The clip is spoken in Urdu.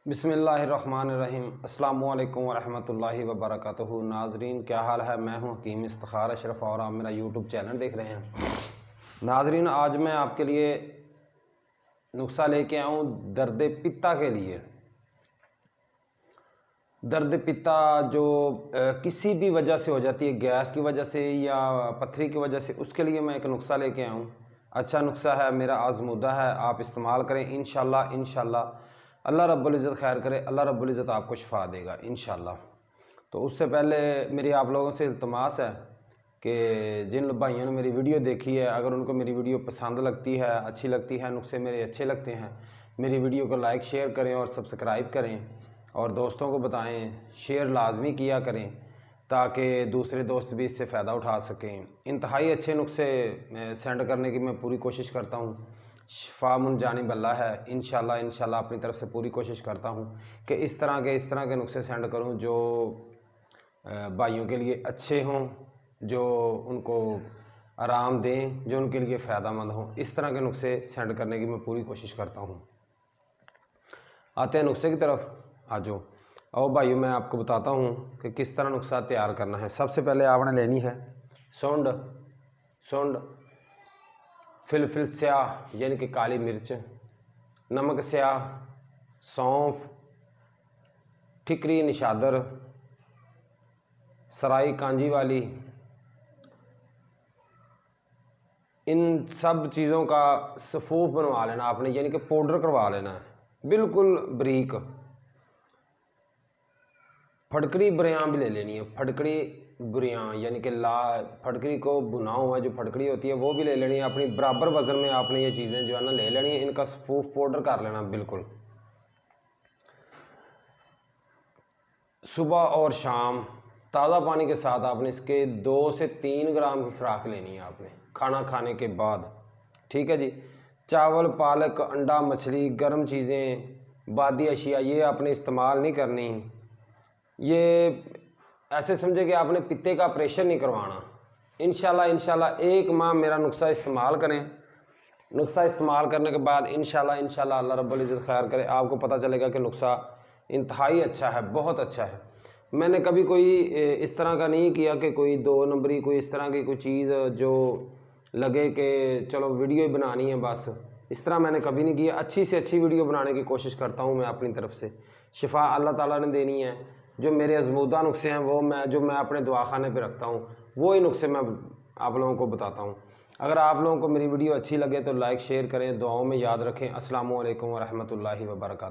بسم اللہ الرحمن الرحیم۔ السلام علیکم ورحمۃ اللہ وبرکاتہ۔ ناظرین کیا حال ہے؟ میں ہوں حکیم استخار اشرف اور آپ میرا یوٹیوب چینل دیکھ رہے ہیں۔ ناظرین آج میں آپ کے لیے نسخہ لے کے آؤں درد پتا کے لیے۔ درد پتا جو کسی بھی وجہ سے ہو جاتی ہے، گیس کی وجہ سے یا پتھری کی وجہ سے، اس کے لیے میں ایک نسخہ لے کے آؤں۔ اچھا نسخہ ہے، میرا آزمودہ ہے، آپ استعمال کریں انشاءاللہ اللہ رب العزت خیر کرے، اللہ رب العزت آپ کو شفا دے گا انشاءاللہ۔ تو اس سے پہلے میری آپ لوگوں سے التماس ہے کہ جن بھائیوں نے میری ویڈیو دیکھی ہے، اگر ان کو میری ویڈیو پسند لگتی ہے، اچھی لگتی ہے، نسخے میرے اچھے لگتے ہیں، میری ویڈیو کو لائک شیئر کریں اور سبسکرائب کریں اور دوستوں کو بتائیں، شیئر لازمی کیا کریں تاکہ دوسرے دوست بھی اس سے فائدہ اٹھا سکیں۔ انتہائی اچھے نسخے سینڈ کرنے کی میں پوری کوشش کرتا ہوں، شفا من جانب اللہ ہے انشاءاللہ اپنی طرف سے پوری کوشش کرتا ہوں کہ اس طرح کے نسخے سینڈ کروں جو بھائیوں کے لیے اچھے ہوں، جو ان کو آرام دیں، جو ان کے لیے فائدہ مند ہوں۔ اس طرح کے نسخے سینڈ کرنے کی میں پوری کوشش کرتا ہوں۔ آتے ہیں نسخے کی طرف، آجو بھائیوں میں آپ کو بتاتا ہوں کہ کس طرح نسخہ تیار کرنا ہے۔ سب سے پہلے آپ نے لینی ہے سونڈ، فلفل سیاہ یعنی کہ کالی مرچ، نمک سیاہ، سونف، ٹھکری نشادر، سرائی کانجی والی، ان سب چیزوں کا صفوف بنوا لینا آپ نے، یعنی کہ پاؤڈر کروا لینا ہے بالکل بریک۔ پھٹکری بریاں بھی لے لینی ہے، پھٹکری بریاں یعنی کہ پھٹکری کو بنا ہوا جو پھٹکری ہوتی ہے وہ بھی لے لینی ہے۔ اپنی برابر وزن میں آپ نے یہ چیزیں جو ہے نا لے لینی ہیں، ان کا صفوف پاؤڈر کر لینا بالکل۔ صبح اور شام تازہ پانی کے ساتھ آپ نے اس کے 2 سے 3 گرام کی خوراک لینی ہے آپ نے کھانا کھانے کے بعد، ٹھیک ہے جی۔ چاول، پالک، انڈا، مچھلی، گرم چیزیں، بادی اشیاء یہ آپ نے استعمال نہیں کرنی۔ یہ ایسے سمجھے کہ آپ نے پتے کا آپریشن نہیں کروانا۔ انشاءاللہ 1 ماہ میرا نسخہ استعمال کریں۔ نسخہ استعمال کرنے کے بعد انشاءاللہ اللہ رب العزت خیر کرے، آپ کو پتہ چلے گا کہ نسخہ انتہائی اچھا ہے، بہت اچھا ہے۔ میں نے کبھی کوئی اس طرح کا نہیں کیا کہ کوئی 2 نمبری کوئی اس طرح کی کوئی چیز جو لگے کہ چلو ویڈیو ہی بنانی ہے بس، اس طرح میں نے کبھی نہیں کیا۔ اچھی سے اچھی ویڈیو بنانے کی کوشش کرتا ہوں میں اپنی طرف سے۔ شفا اللہ تعالیٰ نے دینی ہے۔ جو میرے آزمودہ نسخے ہیں وہ میں اپنے دعاخانے پہ رکھتا ہوں، وہی نسخے میں آپ لوگوں کو بتاتا ہوں۔ اگر آپ لوگوں کو میری ویڈیو اچھی لگے تو لائک شیئر کریں، دعاؤں میں یاد رکھیں۔ السلام علیکم ورحمۃ اللہ وبرکاتہ۔